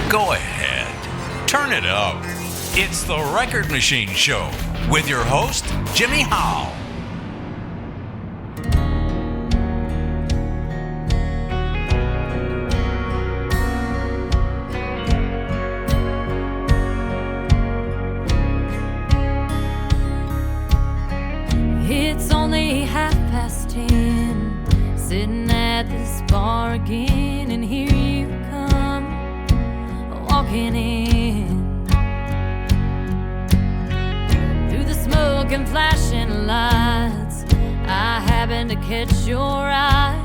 Go ahead. Turn it up. It's the Record Machine Show with your host, Jimmy Howe. It's only 10:30, sitting at this bar again, and here you come, walking in. Through the smoke and flashing lights, I happen to catch your eye.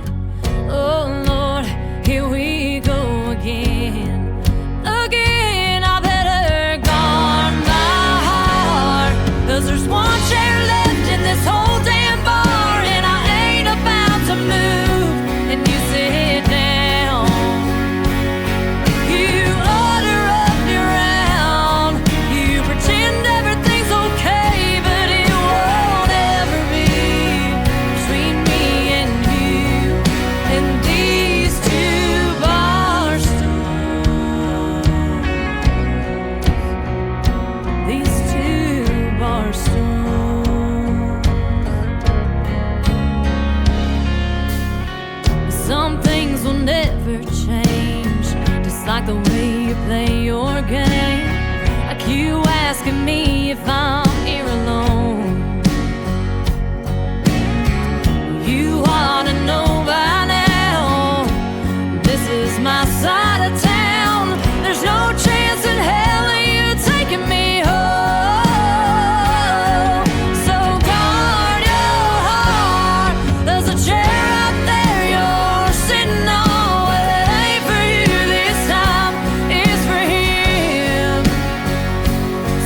Oh Lord, here we go again. Again, I better guard my heart, 'cause there's one chair left in this whole damn bar, and I ain't about to move. And you sit down, you order up your round, you pretend everything's okay, but it won't ever be between me and you and these two bar stools. These two bar stools. Some things will never change, just like the way you play your game. Like you asking me if I'm here alone. You ought to know by now, this is my side of town. There's no chance in hell of you taking me home. So guard your heart, there's a chair out there you're sitting on. Well, it ain't for you this time, it's for him.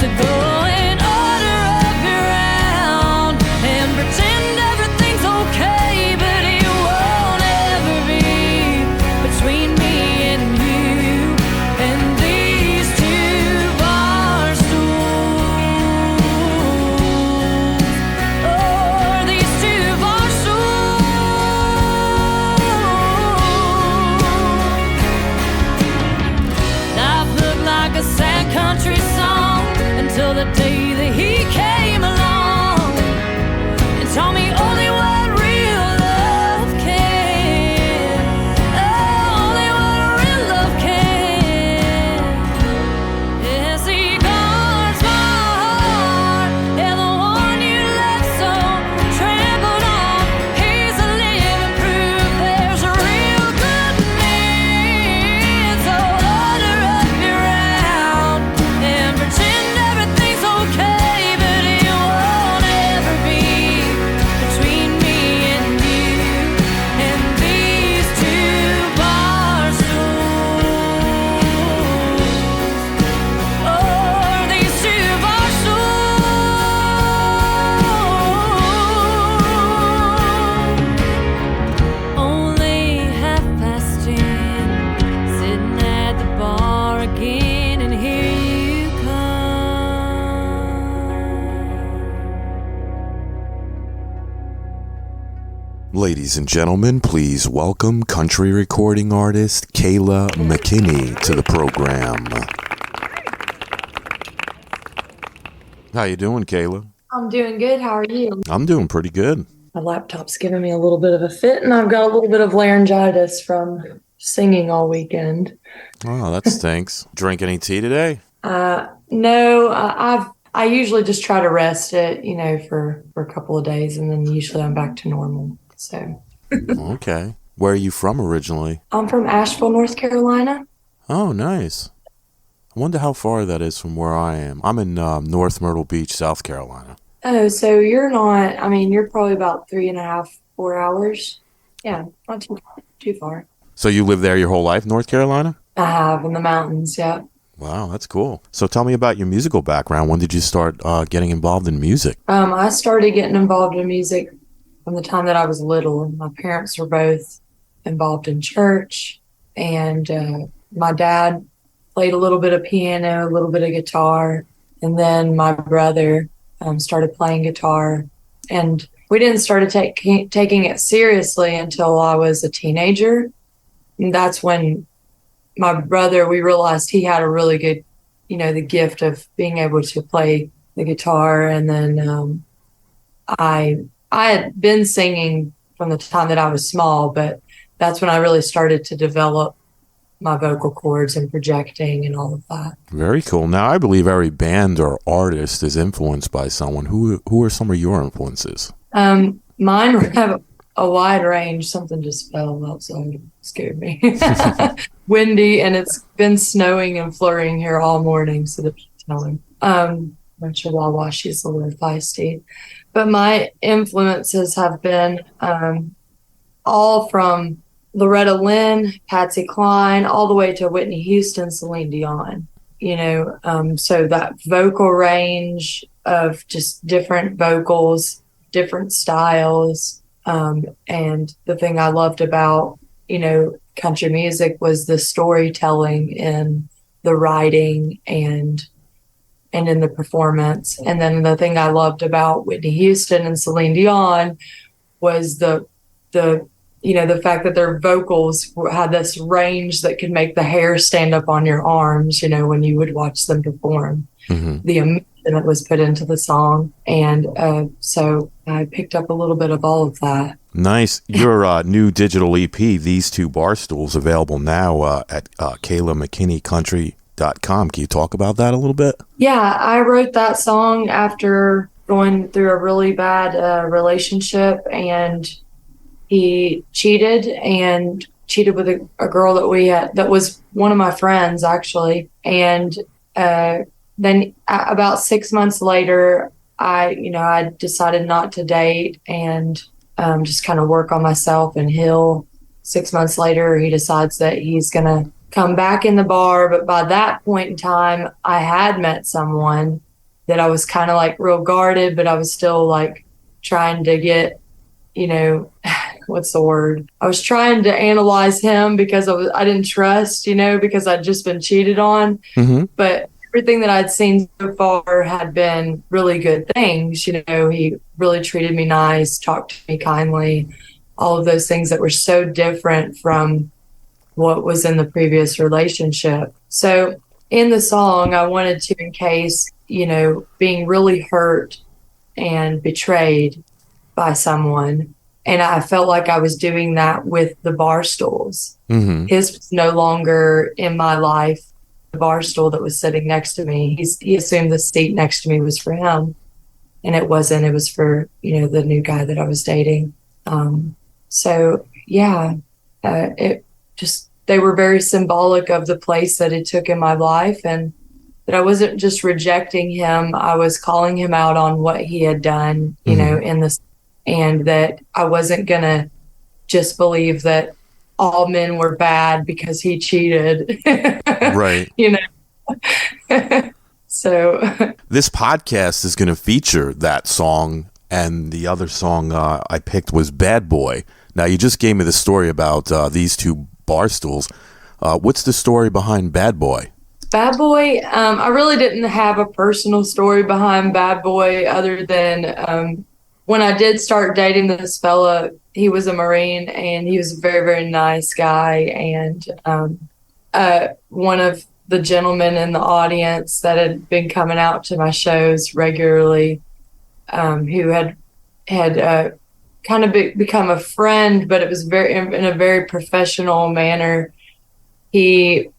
So go and order up your round and pretend everything's okay, but it won't ever be between me and you and these two bar stools. Oh, these two bar stools. Life looked like a sad country song until the day that he came along and taught me only what real love can. Oh, only what real love can. Yes, he guards my heart, and the one you left so trampled on. He's a living proof there's a real good man. So order up your round and pretend everything's okay, but it won't ever be between me and you and these two bar stools. Oh, these two bar stools. Only 10:30, sitting at the bar again, and here you come. Ladies and gentlemen, please welcome country recording artist Kayla McKinney to the program. How you doing, Kayla? I'm doing good. How are you? I'm doing pretty good. My laptop's giving me a little bit of a fit, and I've got a little bit of laryngitis from singing all weekend. Oh, that stinks. Drink any tea today? No, I usually just try to rest it, for a couple of days, and then usually I'm back to normal. So Okay. Where are you from originally? I'm from Asheville, North Carolina. Oh, nice. I wonder how far that is from where I am. I'm in North Myrtle Beach, South Carolina. Oh, so you're not, you're probably about 3.5, 4 hours. Yeah, not too far. So you live there your whole life, North Carolina? I have in the mountains, yeah. Wow, that's cool. So tell me about your musical background. When did you start getting involved in music? I started getting involved in music from the time that I was little. My parents were both involved in church, and my dad played a little bit of piano, a little bit of guitar, and then my brother started playing guitar. And we didn't start taking it seriously until I was a teenager. And that's when my brother, we realized he had a really good, the gift of being able to play the guitar. And then I had been singing from the time that I was small, but that's when I really started to develop my vocal cords and projecting and all of that. Very cool. Now, I believe every band or artist is influenced by someone. Who are some of your influences? Mine have a wide range. Something just fell outside. It scared me. Windy, and it's been snowing and flurrying here all morning, so there's snowing. Chihuahua, she's a little feisty. But my influences have been all from Loretta Lynn, Patsy Cline, all the way to Whitney Houston, Celine Dion. So that vocal range of just different vocals, different styles. And the thing I loved about, country music was the storytelling in the writing and in the performance. And then the thing I loved about Whitney Houston and Celine Dion was the fact that their vocals had this range that could make the hair stand up on your arms, when you would watch them perform. Mm-hmm. The emotion that was put into the song. And so I picked up a little bit of all of that. Nice. Your new digital EP, These Two Barstools, available now at Kayla McKinney Country.com. Can you talk about that a little bit? Yeah, I wrote that song after going through a really bad relationship, and he cheated with a girl that we had, that was one of my friends actually. And then about 6 months later, I decided not to date and just kind of work on myself and heal. 6 months later, he decides that he's going to come back in the bar. But by that point in time, I had met someone that I was kind of like real guarded, but I was still like trying to get, what's the word? I was trying to analyze him because I didn't trust, because I'd just been cheated on. Mm-hmm. But everything that I'd seen so far had been really good things. He really treated me nice, talked to me kindly, all of those things that were so different from what was in the previous relationship. So in the song, I wanted to encase, being really hurt and betrayed by someone. And I felt like I was doing that with the Barstools. Mm-hmm. His was no longer in my life. The bar stool that was sitting next to me, he assumed the seat next to me was for him, and it wasn't. It was for the new guy that I was dating. It just, they were very symbolic of the place that it took in my life, and that I wasn't just rejecting him. I was calling him out on what he had done, in this, and that I wasn't gonna just believe that all men were bad because he cheated. Right. So this podcast is going to feature that song, and the other song I picked was Bad Boy. Now, you just gave me the story about These Two Barstools. What's the story behind Bad Boy? Bad Boy, I really didn't have a personal story behind Bad Boy other than when I did start dating this fella. He was a Marine, and he was a very, very nice guy. And one of the gentlemen in the audience that had been coming out to my shows regularly, who had kind of become a friend, but it was in a very professional manner. He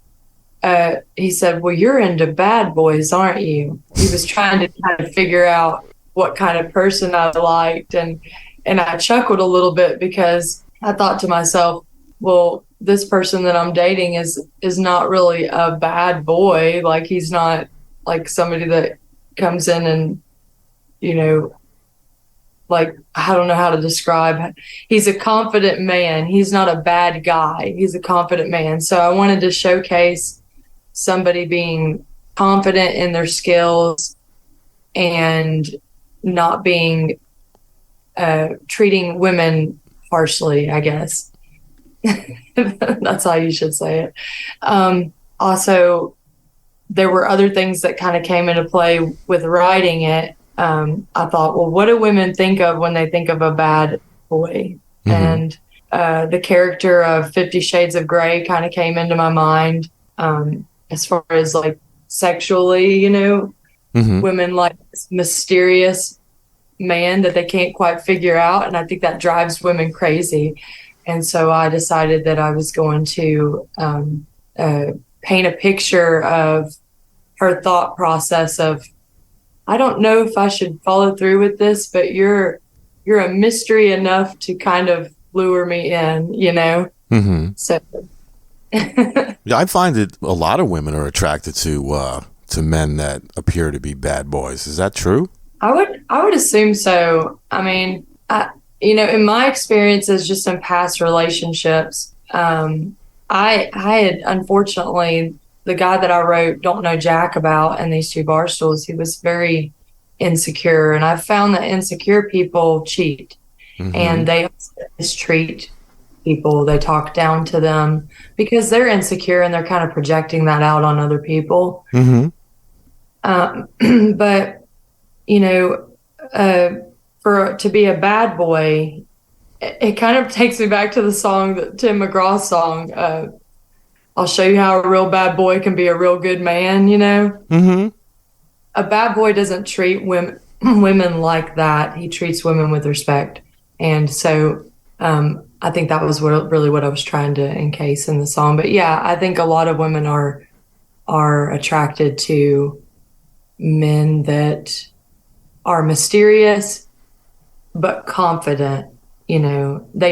said, "Well, you're into bad boys, aren't you?" He was trying to kind of figure out what kind of person I liked, and I chuckled a little bit because I thought to myself, well, this person that I'm dating is not really a bad boy. Like, he's not like somebody that comes in and, like, I don't know how to describe. He's a confident man. He's not a bad guy. He's a confident man. So I wanted to showcase somebody being confident in their skills and not being treating women harshly, I guess. That's how you should say it. Also, there were other things that kind of came into play with writing it. I thought, well, what do women think of when they think of a bad boy? Mm-hmm. And the character of 50 Shades of Grey kind of came into my mind, as far as like sexually, women like this mysterious man that they can't quite figure out. And I think that drives women crazy. And so I decided that I was going to paint a picture of her thought process of, I don't know if I should follow through with this, but you're a mystery enough to kind of lure me in, Mm-hmm. So Yeah, I find that a lot of women are attracted to men that appear to be bad boys. Is that true? I would assume so. I mean, in my experiences, just in past relationships, I had, unfortunately, the guy that I wrote Don't Know Jack about in these Two Barstools, he was very insecure. And I've found that insecure people cheat. Mm-hmm. And they mistreat people. They talk down to them because they're insecure and they're kind of projecting that out on other people. Mm-hmm. But, to be a bad boy, it kind of takes me back to the song, that Tim McGraw's song, I'll show you how a real bad boy can be a real good man, Mm-hmm. A bad boy doesn't treat women like that. He treats women with respect. And so I think that was really what I was trying to encase in the song. But yeah, I think a lot of women are attracted to men that are mysterious but confident. They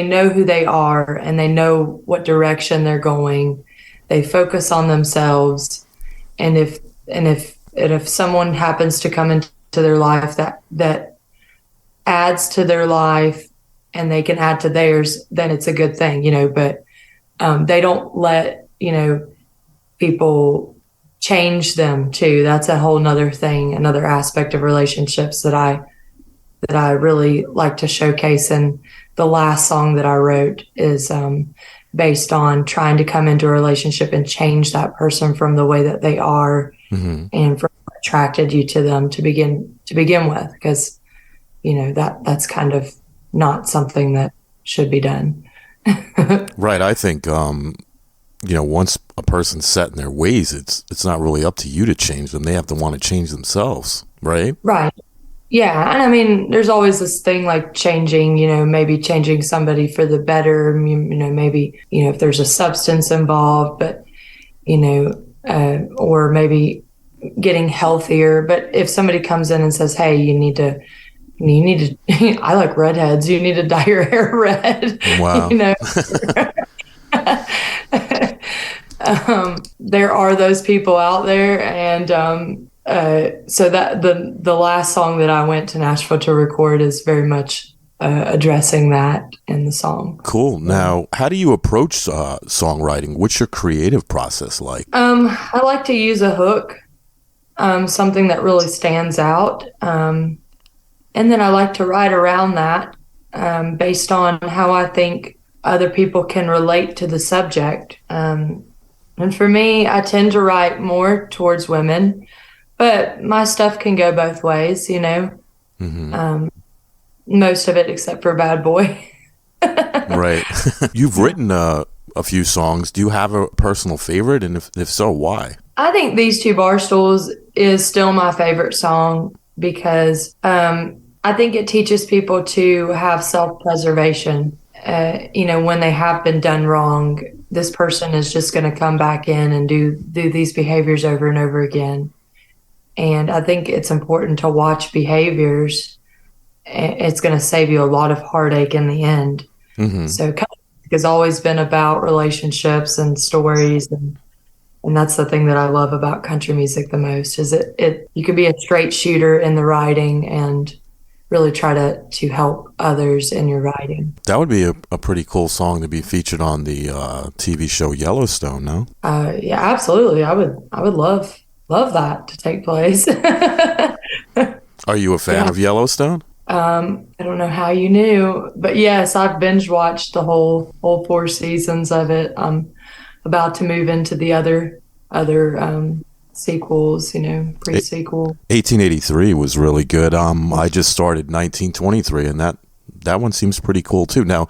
know who they are and they know what direction they're going. They focus on themselves, and if someone happens to come into their life that adds to their life and they can add to theirs, then it's a good thing, but they don't let people change them too. That's a whole nother thing, another aspect of relationships that I really like to showcase. And the last song that I wrote is based on trying to come into a relationship and change that person from the way that they are, Mm-hmm. and from what attracted you to them to begin with, because that's kind of not something that should be done. Right. I think once a person's set in their ways, it's not really up to you to change them. They have to want to change themselves, right? Right. Yeah. And I mean, there's always this thing like changing, maybe changing somebody for the better, maybe, if there's a substance involved, but, or maybe getting healthier. But if somebody comes in and says, hey, you need to, I like redheads, you need to dye your hair red. Wow. There are those people out there. And, so that the last song that I went to Nashville to record is very much addressing that in the song. Cool. Now, how do you approach songwriting? What's your creative process like? I like to use a hook, something that really stands out, and then I like to write around that based on how I think other people can relate to the subject. And for me, I tend to write more towards women. But my stuff can go both ways, Mm-hmm. Most of it except for Bad Boy. Right. You've written a few songs. Do you have a personal favorite? And if so, why? I think These Two Barstools is still my favorite song because I think it teaches people to have self-preservation. When they have been done wrong, this person is just going to come back in and do these behaviors over and over again. And I think it's important to watch behaviors. It's going to save you a lot of heartache in the end. Mm-hmm. So country music has always been about relationships and stories. And that's the thing that I love about country music the most is you can be a straight shooter in the writing and really try to help others in your writing. That would be a pretty cool song to be featured on the TV show Yellowstone, no? Yeah, absolutely. I would love that to take place. Are you a fan of Yellowstone? I don't know how you knew, but yes, I've binge watched the whole 4 seasons of it. I'm about to move into the other sequels, pre-sequel. 1883 was really good. I just started 1923, and that one seems pretty cool too. Now,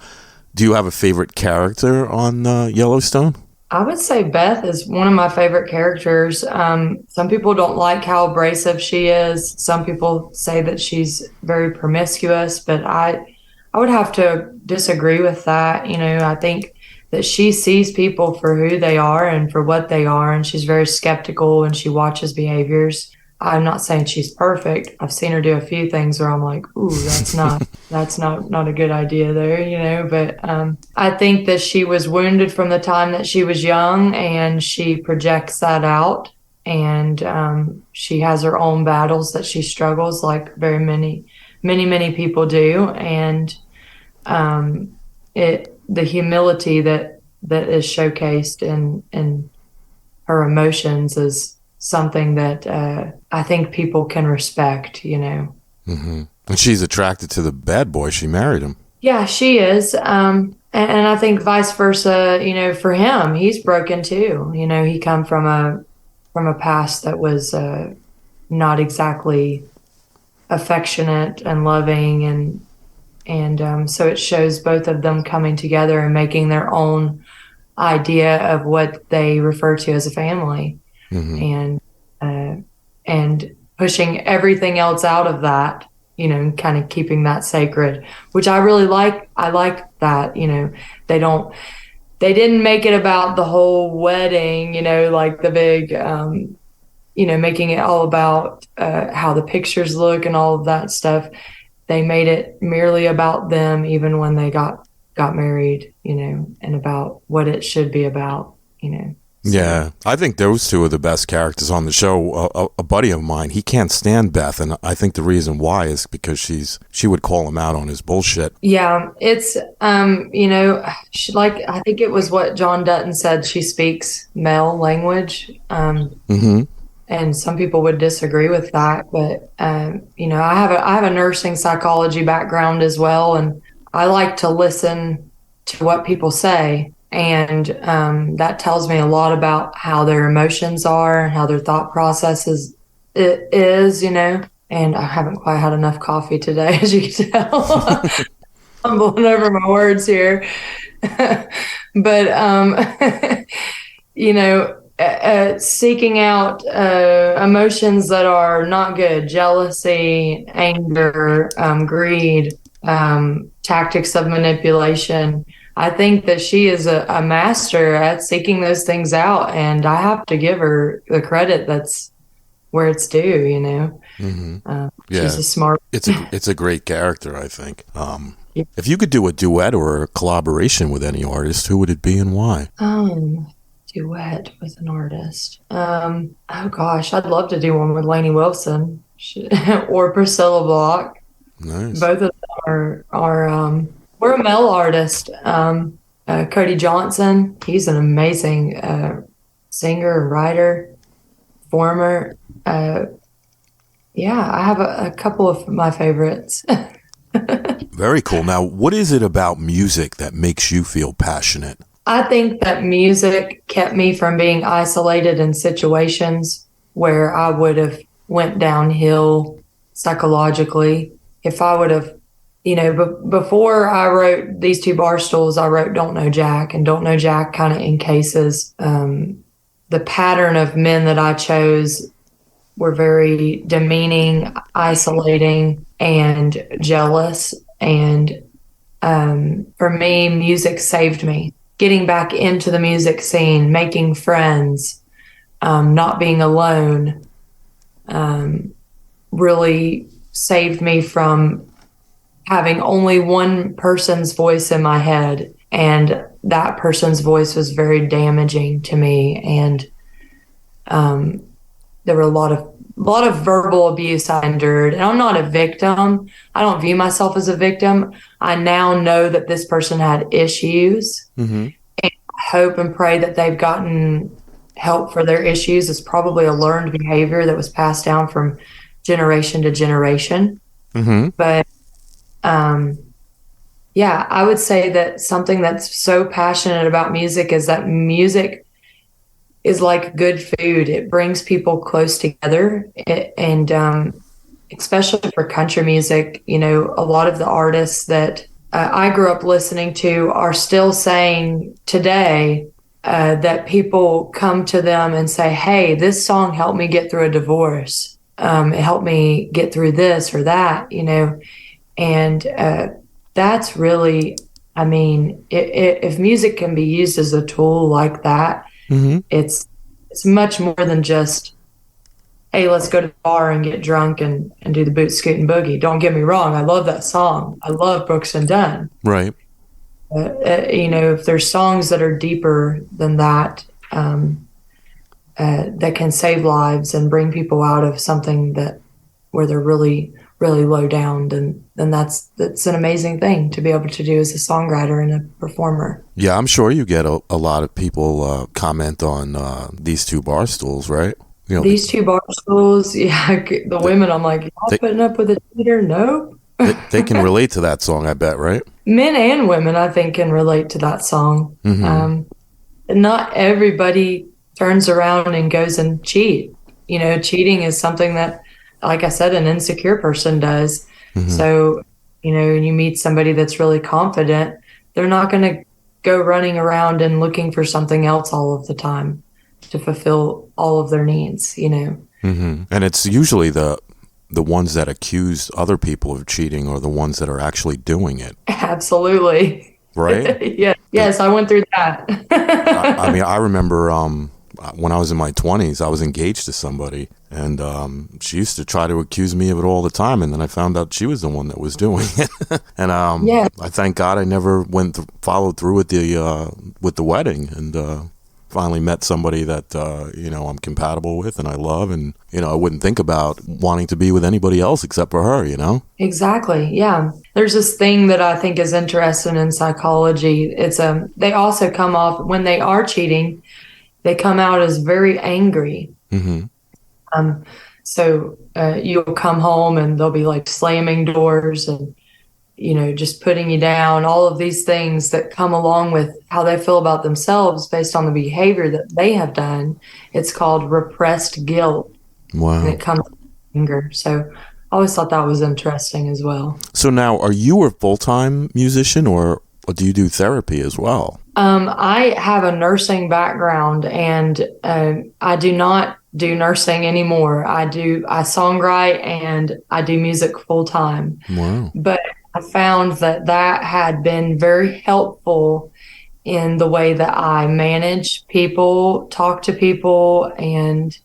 Do you have a favorite character on Yellowstone? I would say Beth is one of my favorite characters. Some people don't like how abrasive she is. Some people say that she's very promiscuous, but I would have to disagree with that. I think that she sees people for who they are and for what they are, and she's very skeptical and she watches behaviors. I'm not saying she's perfect. I've seen her do a few things where I'm like, ooh, that's not a good idea there, but I think that she was wounded from the time that she was young, and she projects that out, and she has her own battles that she struggles like very many people do, and the humility that is showcased in her emotions is something that I think people can respect, Mm-hmm. And she's attracted to the bad boy. She married him. Yeah, she is. And I think vice versa, for him, he's broken too. He come from a past that was not exactly affectionate and loving, and so it shows both of them coming together and making their own idea of what they refer to as a family. Mm-hmm. And pushing everything else out of that, kind of keeping that sacred, which I really like. I like that, they didn't make it about the whole wedding, like the big, making it all about how the pictures look and all of that stuff. They made it merely about them, even when they got married, and about what it should be about, So. Yeah, I think those two are the best characters on the show. A buddy of mine, he can't stand Beth, and I think the reason why is because she would call him out on his bullshit. Yeah, it's I think it was what John Dutton said. She speaks male language, and some people would disagree with that. But I have a nursing psychology background as well, and I like to listen to what people say. And that tells me a lot about how their emotions are and how their thought process is, And I haven't quite had enough coffee today, as you can tell. I'm blowing over my words here. But, seeking out emotions that are not good, jealousy, anger, greed, tactics of manipulation. I think that she is a master at seeking those things out, and I have to give her the credit that's where it's due, Yeah, she's a smart. It's a great character, I think. If you could do a duet or a collaboration with any artist, who would it be and why? Duet with an artist. Oh gosh, I'd love to do one with Lainey Wilson or Priscilla Block. Nice. Both of them are we're a male artist. Cody Johnson, he's an amazing singer, writer, performer. I have a couple of my favorites. Very cool. Now, what is it about music that makes you feel passionate? I think that music kept me from being isolated in situations where I would have went downhill psychologically. If I would have, before I wrote these two Barstools, I wrote Don't Know Jack, and Don't Know Jack kind of encases the pattern of men that I chose were very demeaning, isolating, and jealous. And for me, music saved me. Getting back into the music scene, making friends, not being alone, really saved me from having only one person's voice in my head, and that person's voice was very damaging to me. And there were a lot of verbal abuse I endured, and I'm not a victim. I don't view myself as a victim. I now know that this person had issues, and I hope and pray that they've gotten help for their issues. It's probably a learned behavior that was passed down from generation to generation. But I would say that something that's so passionate about music is that music is like good food. It brings people close together, and especially for country music, a lot of the artists that I grew up listening to are still saying today, that people come to them and say, hey, this song helped me get through a divorce. It helped me get through this or that, and that's really, I mean, if music can be used as a tool like that, it's much more than just, hey, let's go to the bar and get drunk and do the boot scoot and boogie. Don't get me wrong. I love that song. I love Brooks and Dunn. Right. If there's songs that are deeper than that, that can save lives and bring people out of something where they're really, really low down, then that's an amazing thing to be able to do as a songwriter and a performer. Yeah, I'm sure you get a lot of people comment on these two bar stools, right? These two bar stools, yeah. The women, I'm like, y'all putting up with a cheater? Nope. They can relate to that song, I bet, right? Men and women, I think, can relate to that song. Not everybody turns around and goes and cheat. Cheating is something that, like I said, an insecure person does. So, and you meet somebody that's really confident, they're not going to go running around and looking for something else all of the time to fulfill all of their needs, And it's usually the ones that accuse other people of cheating are the ones that are actually doing it. Absolutely. Right? Yeah. Yes, I went through that. I mean, I remember when I was in my 20s, I was engaged to somebody, and she used to try to accuse me of it all the time, and then I found out she was the one that was doing it. And I thank God I never followed through with the wedding, and finally met somebody that I'm compatible with and I love, and I wouldn't think about wanting to be with anybody else except for her. Exactly. Yeah. There's this thing that I think is interesting in psychology. It's they also come off when they are cheating, they come out as very angry. So you'll come home and they'll be like slamming doors and just putting you down, all of these things that come along with how they feel about themselves based on the behavior that they have done. It's called repressed guilt. Wow. And it comes from anger. So I always thought that was interesting as well. So now, are you a full-time musician or do you do therapy as well? I have a nursing background, and I do not do nursing anymore. I songwrite and I do music full-time. Wow. But I found that had been very helpful in the way that I manage people, talk to people, and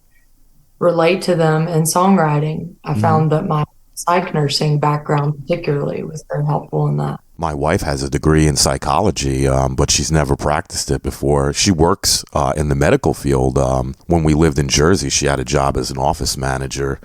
relate to them in songwriting. I found that my psych nursing background particularly was very helpful in that. My wife has a degree in psychology, but she's never practiced it before. She works in the medical field. When we lived in Jersey, she had a job as an office manager.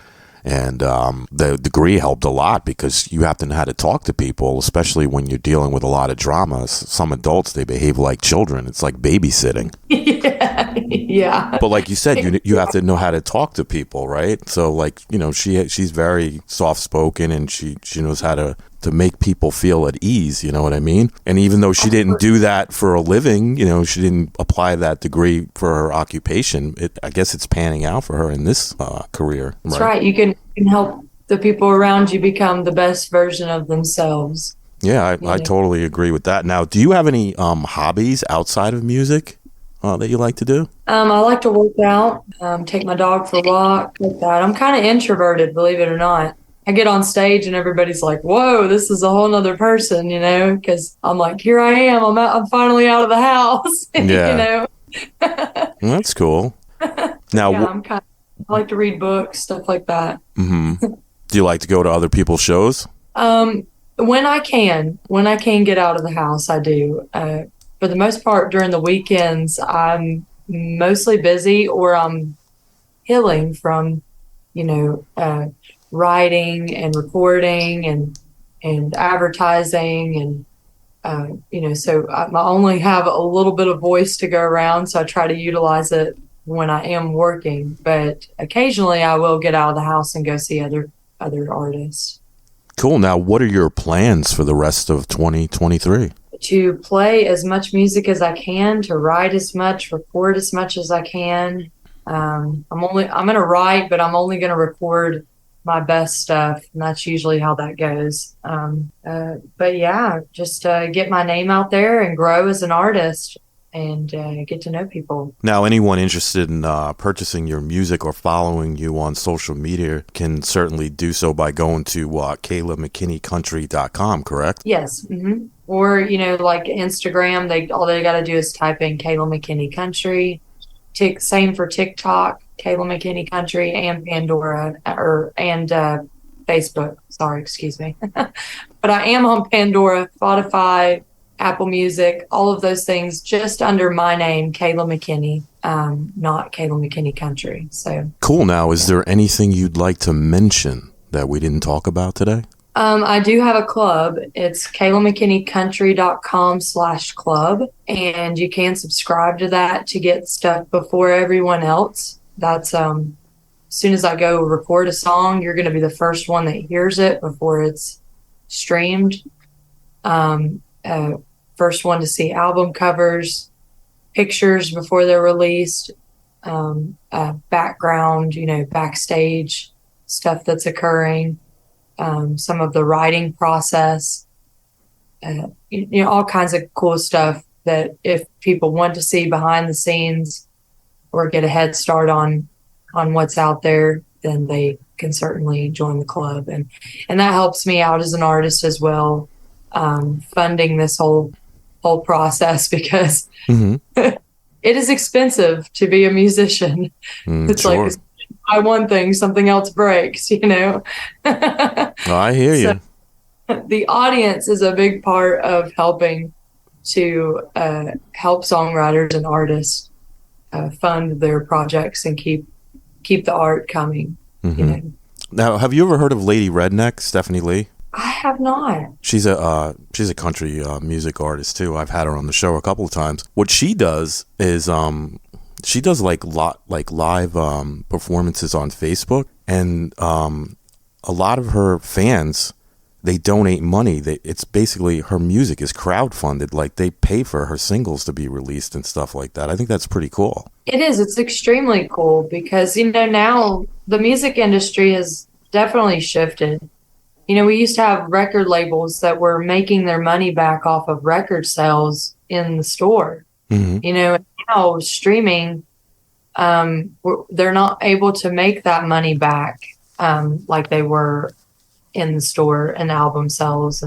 And the degree helped a lot because you have to know how to talk to people, especially when you're dealing with a lot of drama. Some adults, they behave like children. It's like babysitting. Yeah. But like you said, you have to know how to talk to people, right? So like, she's very soft-spoken, and she knows how to make people feel at ease, you know what I mean? And even though she didn't do that for a living, she didn't apply that degree for her occupation, I guess it's panning out for her in this career. That's right. You can help the people around you become the best version of themselves. Yeah, I totally agree with that. Now, do you have any hobbies outside of music that you like to do? I like to work out, take my dog for a walk, like that. I'm kind of introverted, believe it or not. I get on stage and everybody's like, whoa, this is a whole nother person, because I'm like, here I am. I'm finally out of the house. Yeah. That's cool. Now, I like to read books, stuff like that. Mm-hmm. Do you like to go to other people's shows? When I can get out of the house, I do. For the most part, during the weekends, I'm mostly busy, or I'm healing from, writing and recording and advertising, and so I only have a little bit of voice to go around, so I try to utilize it when I am working. But occasionally I will get out of the house and go see other artists. Cool. Now, what are your plans for the rest of 2023? To play as much music as I can, to write as much, record as much as I can. I'm going to write, but I'm only going to record my best stuff, and that's usually how that goes. But yeah, just get my name out there and grow as an artist and get to know people. Now, anyone interested in purchasing your music or following you on social media can certainly do so by going to KaylaMcKinneyCountry.com, correct? Yes. Mm-hmm. Or, like Instagram, all they got to do is type in Kayla McKinney Country. Same for TikTok, Kayla McKinney Country, and Pandora, and Facebook. Sorry, excuse me. But I am on Pandora, Spotify, Apple Music, all of those things, just under my name, Kayla McKinney, not Kayla McKinney Country. So cool. Now, is there anything you'd like to mention that we didn't talk about today? I do have a club. It's KaylaMcKinneyCountry.com/club, and you can subscribe to that to get stuff before everyone else. That's as soon as I go record a song, you're going to be the first one that hears it before it's streamed. First one to see album covers, pictures before they're released, background, backstage stuff that's occurring. Some of the writing process, all kinds of cool stuff that if people want to see behind the scenes or get a head start on what's out there, then they can certainly join the club. And that helps me out as an artist as well, funding this whole process because it is expensive to be a musician. It's sure. like, buy one thing, something else breaks, I hear you. The audience is a big part of helping to help songwriters and artists fund their projects and keep the art coming. Now, have you ever heard of Lady Redneck, Stephanie Lee? I have not. She's a country music artist too. I've had her on the show a couple of times. What she does is she does live performances on Facebook, and a lot of her fans, they donate money. It's basically her music is crowdfunded. Like they pay for her singles to be released and stuff like that. I think that's pretty cool. It is. It's extremely cool because now the music industry has definitely shifted. We used to have record labels that were making their money back off of record sales in the store. Now streaming, they're not able to make that money back like they were in the store and album sales.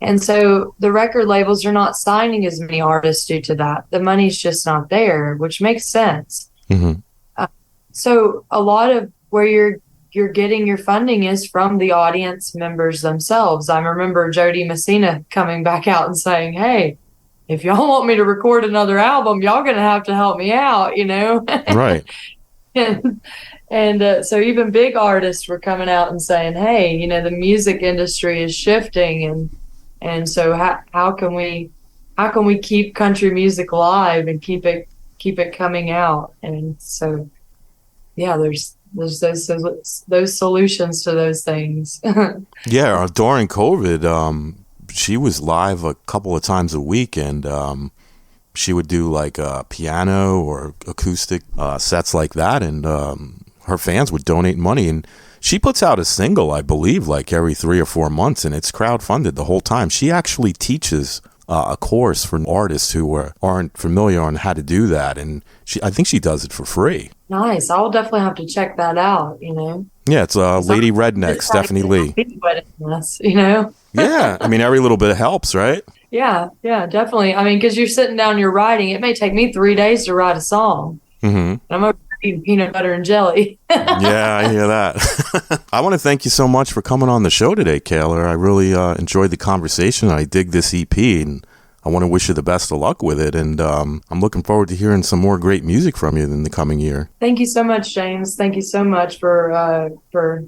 And so the record labels are not signing as many artists due to that. The money's just not there, which makes sense. So a lot of where you're getting your funding is from the audience members themselves. I remember Jody Messina coming back out and saying, hey, if y'all want me to record another album, y'all going to have to help me out, Right. And so even big artists were coming out and saying, hey, the music industry is shifting. And so how can we keep country music alive and keep it coming out? And so, yeah, there's those solutions to those things. Yeah. During COVID, she was live a couple of times a week, and she would do like piano or acoustic sets like that, and her fans would donate money, and she puts out a single, I believe, like every 3 or 4 months, and it's crowdfunded the whole time. She actually teaches a course for artists who aren't familiar on how to do that, and I think she does it for free. Nice. I'll definitely have to check that out. Yeah, it's Lady Redneck, Stephanie Lee. Yeah, I mean, every little bit helps, right? Yeah, definitely. I mean, because you're sitting down, you're writing. It may take me 3 days to write a song. And I'm over eating peanut butter and jelly. Yeah, I hear that. I want to thank you so much for coming on the show today, Kayla. I really enjoyed the conversation. I dig this EP, and I want to wish you the best of luck with it. And I'm looking forward to hearing some more great music from you in the coming year. Thank you so much, James. Thank you so much for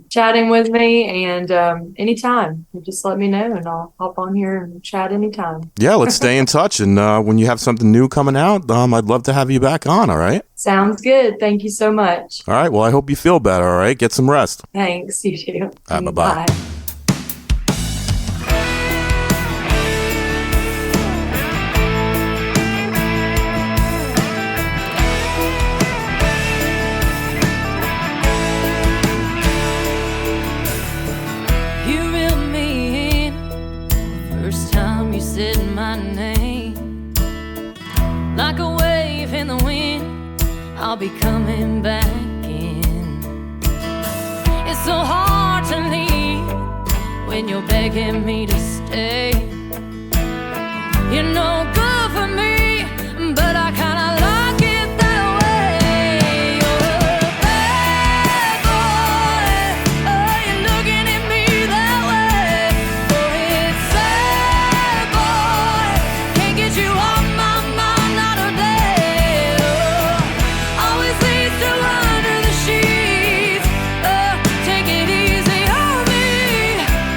chatting with me. And anytime, you just let me know, and I'll hop on here and chat anytime. Yeah, let's stay in touch. And when you have something new coming out, I'd love to have you back on, all right? Sounds good. Thank you so much. All right. Well, I hope you feel better, all right? Get some rest. Thanks. You too. All right, bye-bye. Bye. and you're begging me to stay. You're no good for me, but I kinda like it that way. You're a bad boy, oh, you're looking at me that way. Oh, it's sad, boy, can't get you off my mind, not a day. Oh, always leads to under the sheets. Oh, take it easy on me,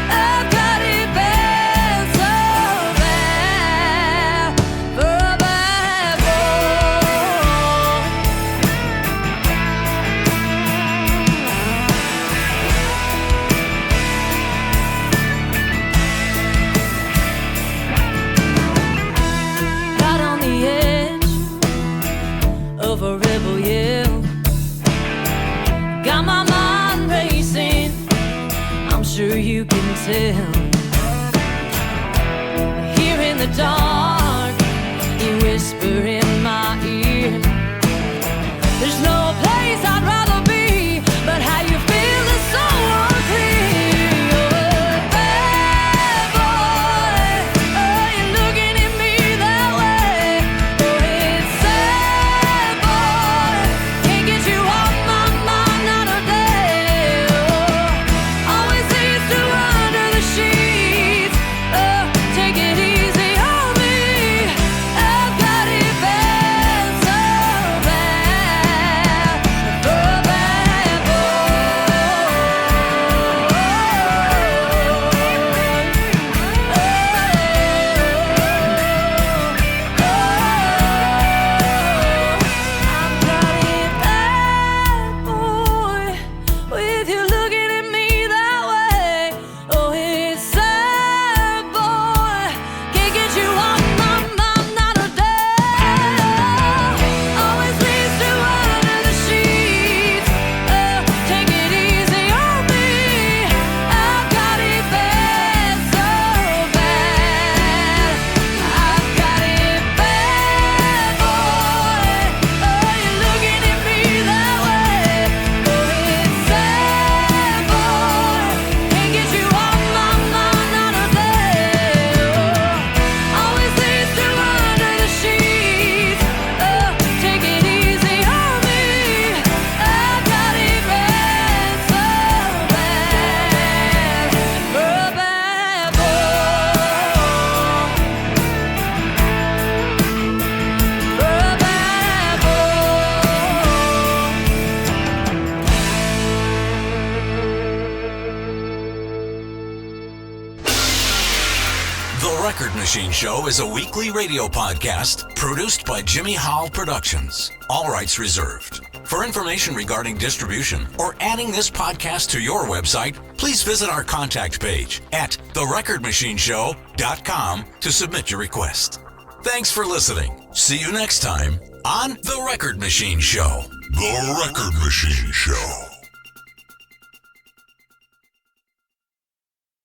I've got it bad, so bad for a bad boy. Right on the edge of a rebel yell, got my mind racing, I'm sure you can tell. Here in the dark, you whisper in my ear, there's no place I'd rather be, but how you feel is so unclear. You're a bad boy, oh, you're looking at me that way. Oh, it's sad, boy, can't get you off my mind, not a day. Oh, always leads to under the sheets. Oh, take it easy on me, I've got it bad, so bad for a bad boy. With you looking at me that way. Oh, it's sad, boy, can't get you off my mind, not a day. Always leads to under the sheets. Oh, take it easy on me, I've got it bad, so bad. I've got it bad, boy. Oh, you're looking at me that way. Oh, it's sad, boy, can't get you off my mind, not a day. Oh, always leads to under the sheets. Oh, take it easy on me, I've got it bad, so bad for a bad boy. For a bad The Record Machine Show is a weekly radio podcast produced by Jimmy Howell Productions. All rights reserved. For information regarding distribution or adding this podcast to your website, please visit our contact page at therecordmachineshow.com to submit your request. Thanks for listening. See you next time on The Record Machine Show. The Record Machine Show.